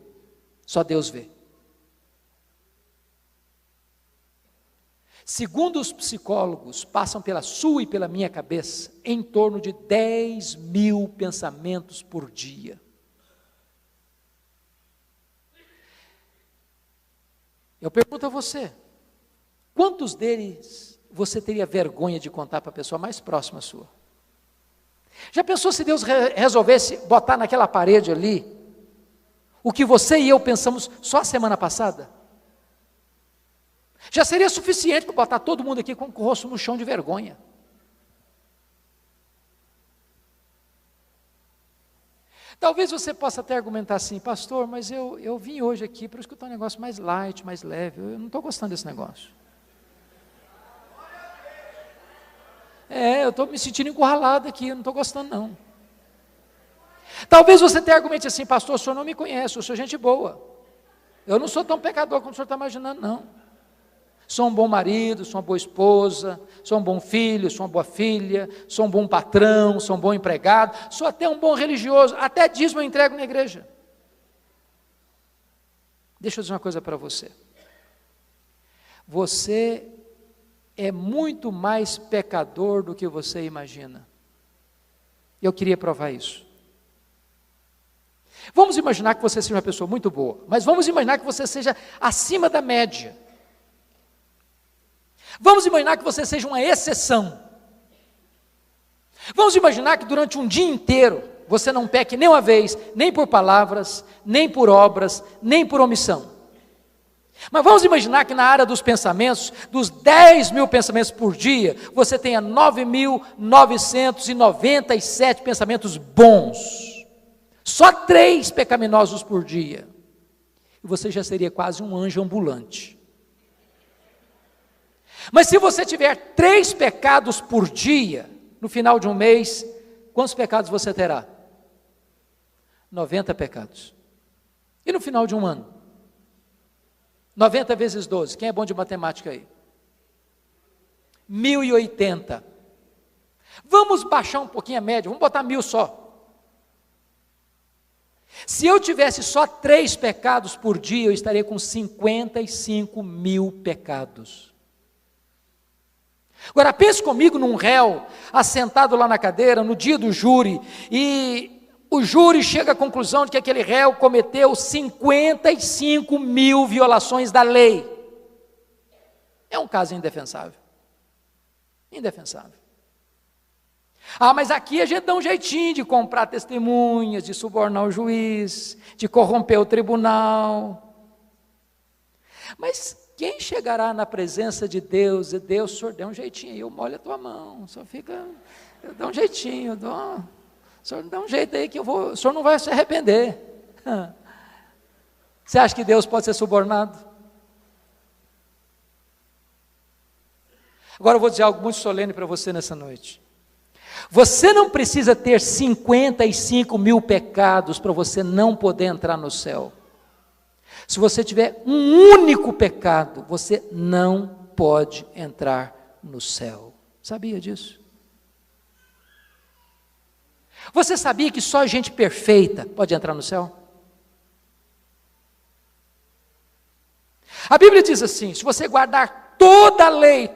só Deus vê. Segundo os psicólogos, passam pela sua e pela minha cabeça em torno de 10.000 pensamentos por dia. Eu pergunto a você, quantos deles você teria vergonha de contar para a pessoa mais próxima sua? Já pensou se Deus resolvesse botar naquela parede ali o que você e eu pensamos só a semana passada? Já seria suficiente para botar todo mundo aqui com o rosto no chão de vergonha. Talvez você possa até argumentar assim: pastor, mas eu vim hoje aqui para escutar um negócio mais light, mais leve, eu não estou gostando desse negócio. Eu estou me sentindo encurralado aqui, eu não estou gostando não. Talvez você tenha argumente assim: pastor, o senhor não me conhece, eu sou gente boa, eu não sou tão pecador como o senhor está imaginando não. Sou um bom marido, sou uma boa esposa, sou um bom filho, sou uma boa filha, sou um bom patrão, sou um bom empregado, sou até um bom religioso, até dízimo eu entrego na igreja. Deixa eu dizer uma coisa para você. Você é muito mais pecador do que você imagina. Eu queria provar isso. Vamos imaginar que você seja uma pessoa muito boa, mas vamos imaginar que você seja acima da média. Vamos imaginar que você seja uma exceção. Vamos imaginar que durante um dia inteiro você não peque nem uma vez, nem por palavras, nem por obras, nem por omissão. Mas vamos imaginar que na área dos pensamentos, dos 10.000 pensamentos por dia, você tenha 9.997 pensamentos bons. Só 3 pecaminosos por dia. E você já seria quase um anjo ambulante. Mas se você tiver 3 pecados por dia, no final de um mês, quantos pecados você terá? 90 pecados. E no final de um ano? 90 vezes 12, quem é bom de matemática aí? 1.080. Vamos baixar um pouquinho a média, vamos botar 1.000 só. Se eu tivesse só 3 pecados por dia, eu estaria com 55.000 pecados. Agora pense comigo num réu, assentado lá na cadeira, no dia do júri, e o júri chega à conclusão de que aquele réu cometeu 55.000 violações da lei. É um caso indefensável. Indefensável. Mas aqui a gente dá um jeitinho de comprar testemunhas, de subornar o juiz, de corromper o tribunal. Mas quem chegará na presença de Deus e Deus, o senhor dê um jeitinho aí, eu molho a tua mão, só fica, eu dou um jeitinho, o senhor dá um jeito aí que o senhor não vai se arrepender. Você acha que Deus pode ser subornado? Agora eu vou dizer algo muito solene para você nessa noite. Você não precisa ter 55.000 pecados para você não poder entrar no céu. Se você tiver um único pecado, você não pode entrar no céu. Sabia disso? Você sabia que só gente perfeita pode entrar no céu? A Bíblia diz assim: se você guardar toda a lei,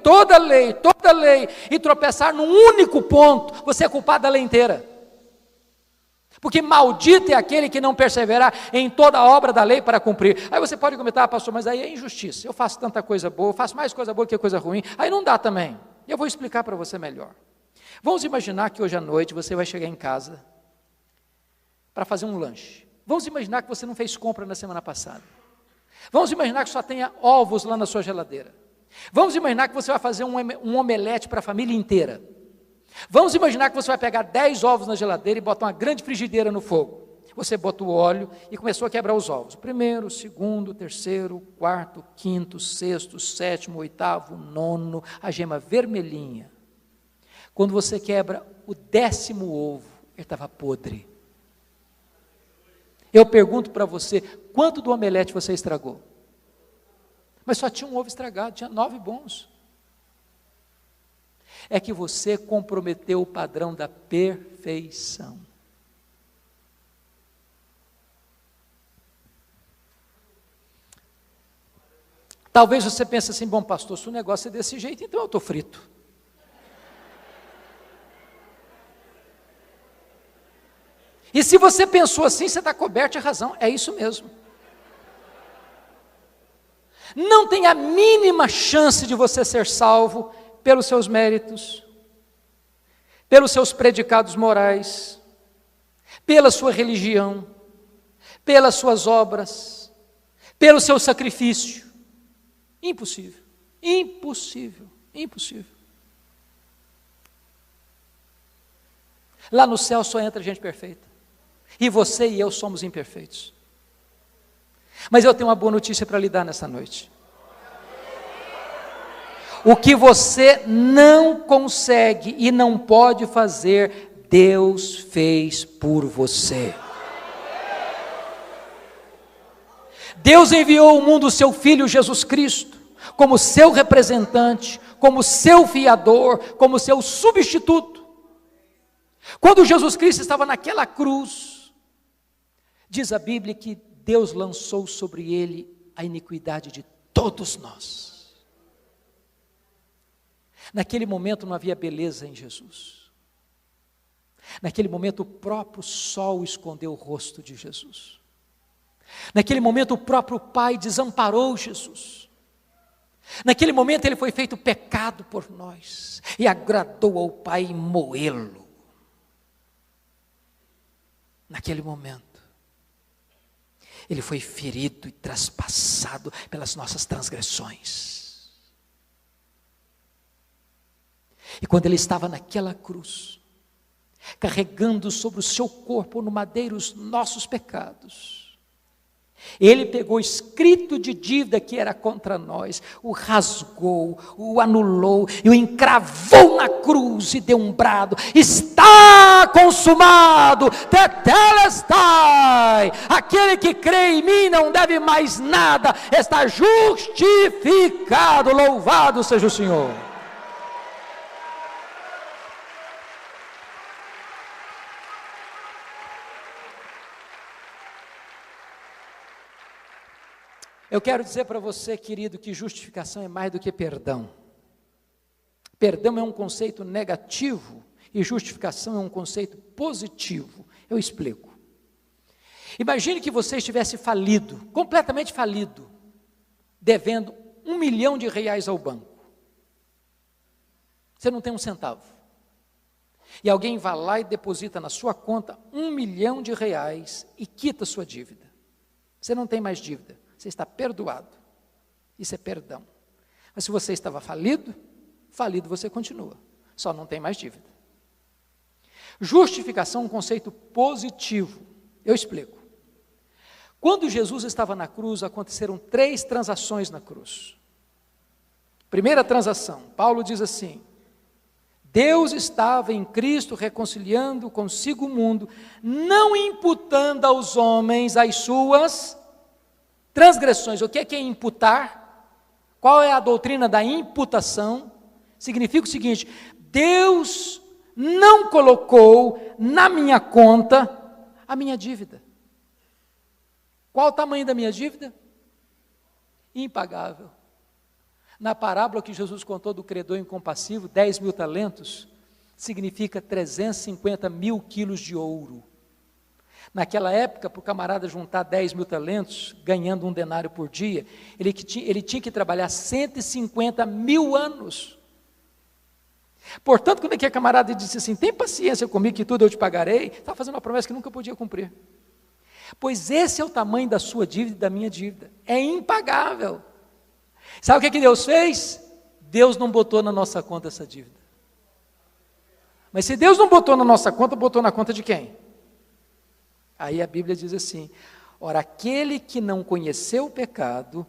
e tropeçar num único ponto, você é culpado da lei inteira. Porque maldito é aquele que não perseverar em toda a obra da lei para cumprir. Aí você pode comentar: pastor, mas aí é injustiça. Eu faço tanta coisa boa, eu faço mais coisa boa que coisa ruim. Aí não dá também. Eu vou explicar para você melhor. Vamos imaginar que hoje à noite você vai chegar em casa para fazer um lanche. Vamos imaginar que você não fez compra na semana passada. Vamos imaginar que só tenha ovos lá na sua geladeira. Vamos imaginar que você vai fazer um omelete para a família inteira. Vamos imaginar que você vai pegar 10 ovos na geladeira e botar uma grande frigideira no fogo. Você bota o óleo e começou a quebrar os ovos. O primeiro, o segundo, o terceiro, o quarto, o quinto, o sexto, o sétimo, o oitavo, o nono, a gema vermelhinha. Quando você quebra o 10º ovo, ele estava podre. Eu pergunto para você: quanto do omelete você estragou? Mas só tinha um ovo estragado, tinha 9 bons. É que você comprometeu o padrão da perfeição. Talvez você pense assim: bom, pastor, se o negócio é desse jeito, então eu estou frito. E se você pensou assim, você está coberto de razão, é isso mesmo. Não tem a mínima chance de você ser salvo pelos seus méritos, pelos seus predicados morais, pela sua religião, pelas suas obras, pelo seu sacrifício. Impossível, impossível, impossível. Lá no céu só entra gente perfeita. E você e eu somos imperfeitos. Mas eu tenho uma boa notícia para lhe dar nessa noite. O que você não consegue e não pode fazer, Deus fez por você. Deus enviou ao mundo o seu Filho Jesus Cristo, como seu representante, como seu fiador, como seu substituto. Quando Jesus Cristo estava naquela cruz, diz a Bíblia que Deus lançou sobre ele a iniquidade de todos nós. Naquele momento não havia beleza em Jesus. Naquele momento o próprio sol escondeu o rosto de Jesus. Naquele momento o próprio Pai desamparou Jesus. Naquele momento ele foi feito pecado por nós e agradou ao Pai moê-lo. Naquele momento ele foi ferido e traspassado pelas nossas transgressões. E quando ele estava naquela cruz, carregando sobre o seu corpo no madeiro os nossos pecados, ele pegou o escrito de dívida que era contra nós, o rasgou, o anulou e o encravou na cruz e deu um brado: está consumado, tetelestai. Aquele que crê em mim não deve mais nada, está justificado, louvado seja o Senhor. Eu quero dizer para você, querido, que justificação é mais do que perdão. Perdão é um conceito negativo e justificação é um conceito positivo. Eu explico. Imagine que você estivesse falido, completamente falido, devendo R$1 milhão ao banco. Você não tem um centavo. E alguém vai lá e deposita na sua conta R$1 milhão e quita a sua dívida. Você não tem mais dívida. Você está perdoado. Isso é perdão. Mas se você estava falido você continua. Só não tem mais dívida. Justificação é um conceito positivo. Eu explico. Quando Jesus estava na cruz, aconteceram 3 transações na cruz. Primeira transação, Paulo diz assim: Deus estava em Cristo reconciliando consigo o mundo, não imputando aos homens as suas Transgressões, o que é imputar? Qual é a doutrina da imputação? Significa o seguinte: Deus não colocou na minha conta a minha dívida. Qual o tamanho da minha dívida? Impagável. Na parábola que Jesus contou do credor incompassivo, 10.000 talentos, significa 350 mil quilos de ouro. Naquela época, para o camarada juntar 10.000 talentos, ganhando um denário por dia, ele tinha que trabalhar 150 mil anos. Portanto, quando aquele camarada disse assim, tem paciência comigo que tudo eu te pagarei, estava fazendo uma promessa que nunca podia cumprir. Pois esse é o tamanho da sua dívida e da minha dívida, é impagável. Sabe o que Deus fez? Deus não botou na nossa conta essa dívida. Mas se Deus não botou na nossa conta, botou na conta de quem? Aí a Bíblia diz assim, ora, aquele que não conheceu o pecado,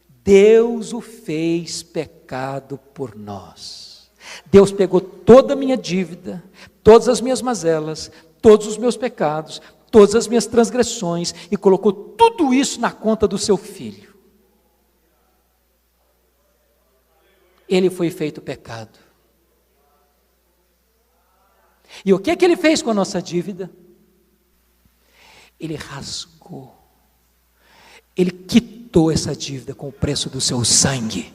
Deus o fez pecado por nós. Deus pegou toda a minha dívida, todas as minhas mazelas, todos os meus pecados, todas as minhas transgressões e colocou tudo isso na conta do seu filho. Ele foi feito pecado. E o que ele fez com a nossa dívida? Ele rasgou. Ele quitou essa dívida com o preço do seu sangue.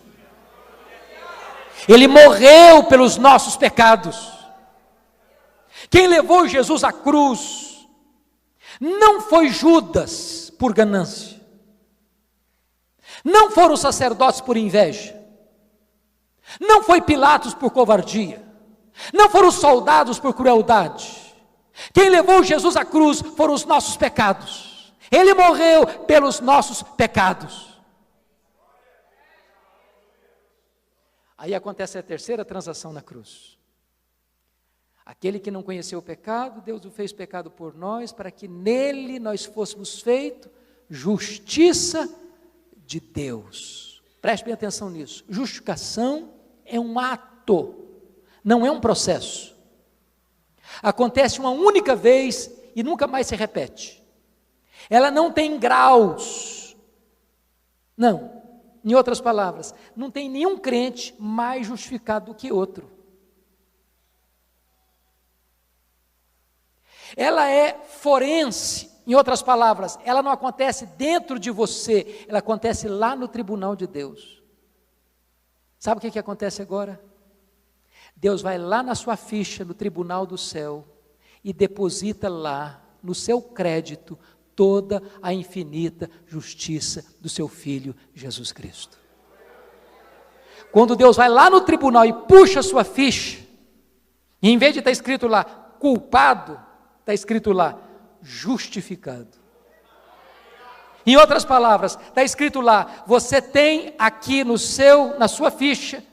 Ele morreu pelos nossos pecados. Quem levou Jesus à cruz não foi Judas por ganância. Não foram os sacerdotes por inveja. Não foi Pilatos por covardia. Não foram os soldados por crueldade. Quem levou Jesus à cruz foram os nossos pecados. Ele morreu pelos nossos pecados. Aí acontece a terceira transação na cruz. Aquele que não conheceu o pecado, Deus o fez pecado por nós, para que nele nós fôssemos feitos justiça de Deus. Preste bem atenção nisso. Justificação é um ato, não é um processo. Acontece uma única vez e nunca mais se repete. Ela não tem graus. Não. Em outras palavras, não tem nenhum crente mais justificado do que outro. Ela é forense, em outras palavras, ela não acontece dentro de você, ela acontece lá no tribunal de Deus. Sabe o que acontece agora? Deus vai lá na sua ficha, no tribunal do céu, e deposita lá, no seu crédito, toda a infinita justiça do seu Filho, Jesus Cristo. Quando Deus vai lá no tribunal e puxa a sua ficha, e em vez de estar escrito lá, culpado, está escrito lá, justificado. Em outras palavras, está escrito lá, você tem aqui na sua ficha,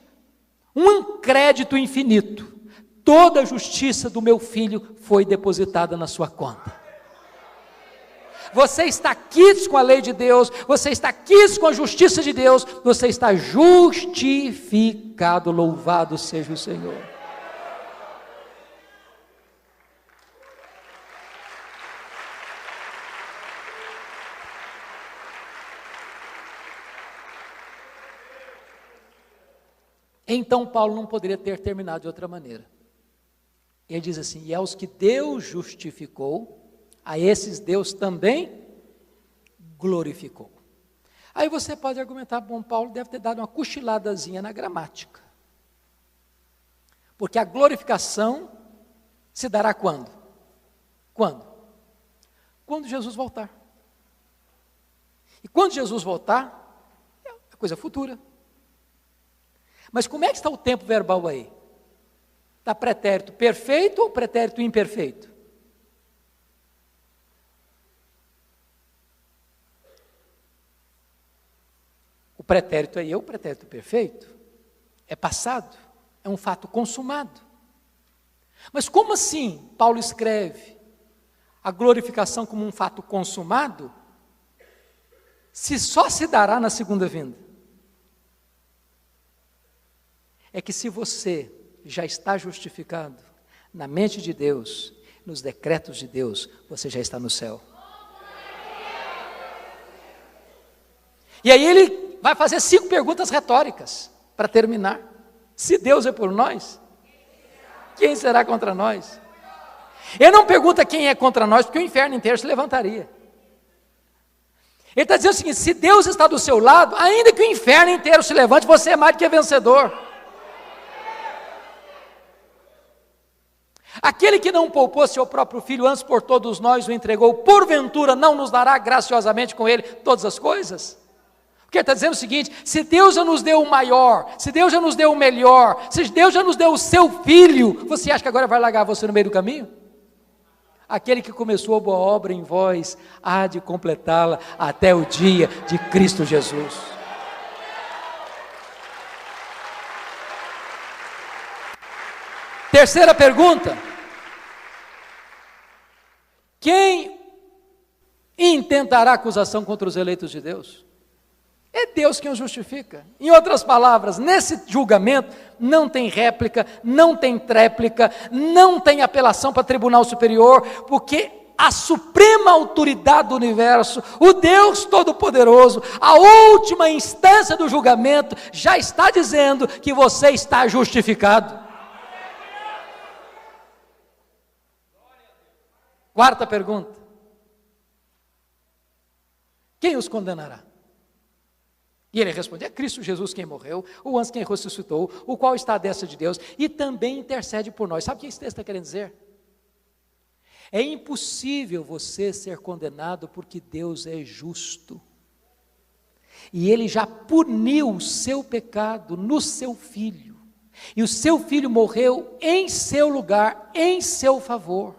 um crédito infinito. Toda a justiça do meu filho foi depositada na sua conta. Você está quites com a lei de Deus, você está quites com a justiça de Deus, você está justificado, louvado seja o Senhor. Então Paulo não poderia ter terminado de outra maneira. Ele diz assim, e aos que Deus justificou, a esses Deus também glorificou. Aí você pode argumentar, bom, Paulo deve ter dado uma cochiladazinha na gramática. Porque a glorificação se dará quando? Quando? Quando Jesus voltar. E quando Jesus voltar, é coisa futura. Mas como é que está o tempo verbal aí? Está pretérito perfeito ou pretérito imperfeito? O pretérito aí é o pretérito perfeito, é passado, é um fato consumado. Mas como assim Paulo escreve a glorificação como um fato consumado, se só se dará na segunda vinda? É que se você já está justificado na mente de Deus, nos decretos de Deus, você já está no céu. E aí ele vai fazer 5 perguntas retóricas para terminar. Se Deus é por nós, quem será contra nós? Ele não pergunta quem é contra nós, porque o inferno inteiro se levantaria. Ele está dizendo o seguinte: se Deus está do seu lado, ainda que o inferno inteiro se levante, você é mais do que vencedor. Aquele que não poupou seu próprio filho, antes por todos nós o entregou, porventura não nos dará graciosamente com ele todas as coisas? Porque ele está dizendo o seguinte: se Deus já nos deu o maior, se Deus já nos deu o melhor, se Deus já nos deu o seu filho, você acha que agora vai largar você no meio do caminho? Aquele que começou a boa obra em vós, há de completá-la até o dia de Cristo Jesus. Terceira pergunta: quem intentará acusação contra os eleitos de Deus? É Deus quem os justifica. Em outras palavras, nesse julgamento não tem réplica, não tem tréplica, não tem apelação para tribunal superior, porque a suprema autoridade do universo, o Deus Todo-Poderoso, a última instância do julgamento, já está dizendo que você está justificado. Quarta pergunta: quem os condenará? E ele responde: é Cristo Jesus quem morreu, o anjo quem ressuscitou, o qual está à destra de Deus e também intercede por nós. Sabe o que esse texto está querendo dizer? É impossível você ser condenado, porque Deus é justo. E Ele já puniu o seu pecado no seu Filho. E o seu Filho morreu em seu lugar, em seu favor.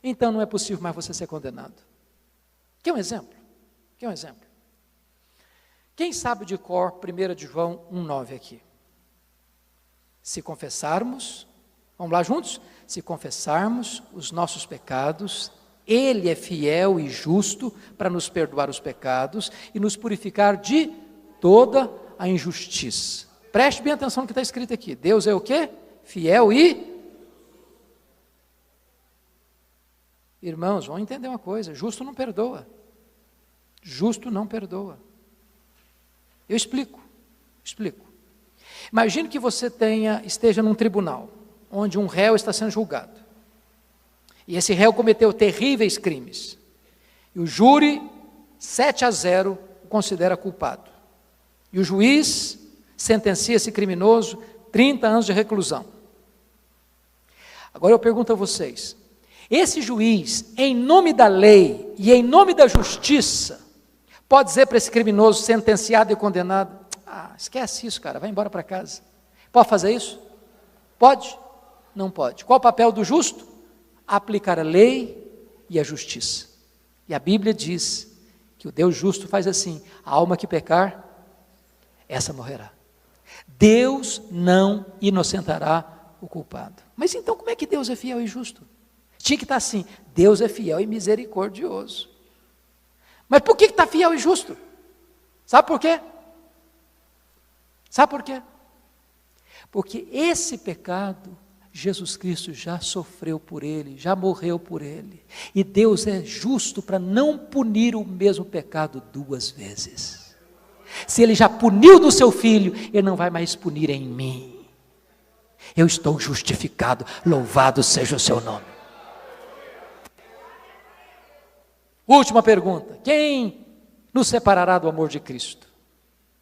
Então não é possível mais você ser condenado. Quer um exemplo? Quem sabe de cor 1 de João 1,9 aqui? Se confessarmos, vamos lá juntos? Se confessarmos os nossos pecados, Ele é fiel e justo para nos perdoar os pecados e nos purificar de toda a injustiça. Preste bem atenção no que está escrito aqui. Deus é o quê? Fiel e... Irmãos, vão entender uma coisa: justo não perdoa. Justo não perdoa. Eu explico. Imagine que você esteja num tribunal, onde um réu está sendo julgado. E esse réu cometeu terríveis crimes. E o júri, 7-0, o considera culpado. E o juiz sentencia esse criminoso 30 anos de reclusão. Agora eu pergunto a vocês: esse juiz, em nome da lei e em nome da justiça, pode dizer para esse criminoso sentenciado e condenado: ah, esquece isso, cara, vai embora para casa? Pode fazer isso? Pode? Não pode. Qual o papel do justo? Aplicar a lei e a justiça. E a Bíblia diz que o Deus justo faz assim: a alma que pecar, essa morrerá. Deus não inocentará o culpado. Mas então como é que Deus é fiel e justo? Tinha que estar assim: Deus é fiel e misericordioso. Mas por que está fiel e justo? Sabe por quê? Porque esse pecado, Jesus Cristo já sofreu por ele, já morreu por ele. E Deus é justo para não punir o mesmo pecado 2 vezes. Se Ele já puniu do seu Filho, Ele não vai mais punir em mim. Eu estou justificado, louvado seja o seu nome. Última pergunta: quem nos separará do amor de Cristo?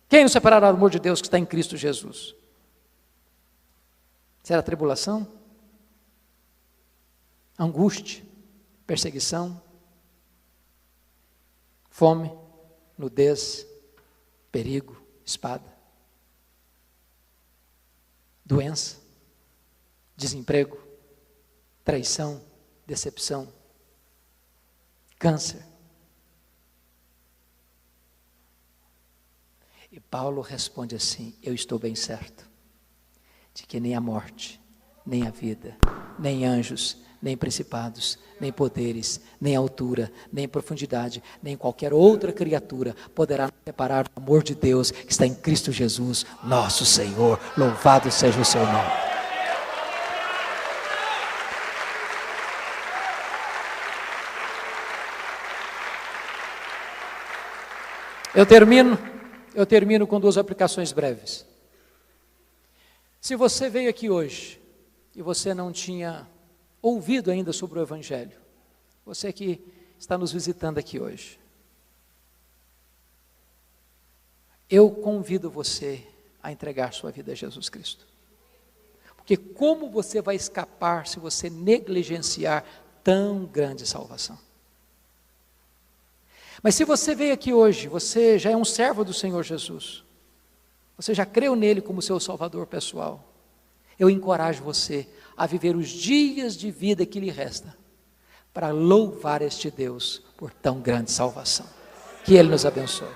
Quem nos separará do amor de Deus que está em Cristo Jesus? Será tribulação? Angústia? Perseguição? Fome? Nudez? Perigo? Espada? Doença? Desemprego? Traição? Decepção? Câncer? E Paulo responde assim: eu estou bem certo de que nem a morte, nem a vida, nem anjos, nem principados, nem poderes, nem altura, nem profundidade, nem qualquer outra criatura poderá nos separar do amor de Deus que está em Cristo Jesus, nosso Senhor. Louvado seja o seu nome. Eu termino com 2 aplicações breves. Se você veio aqui hoje e você não tinha ouvido ainda sobre o Evangelho, você que está nos visitando aqui hoje, eu convido você a entregar sua vida a Jesus Cristo. Porque como você vai escapar se você negligenciar tão grande salvação? Mas se você veio aqui hoje, você já é um servo do Senhor Jesus, você já creu nele como seu Salvador pessoal, eu encorajo você a viver os dias de vida que lhe resta, para louvar este Deus por tão grande salvação. Que Ele nos abençoe.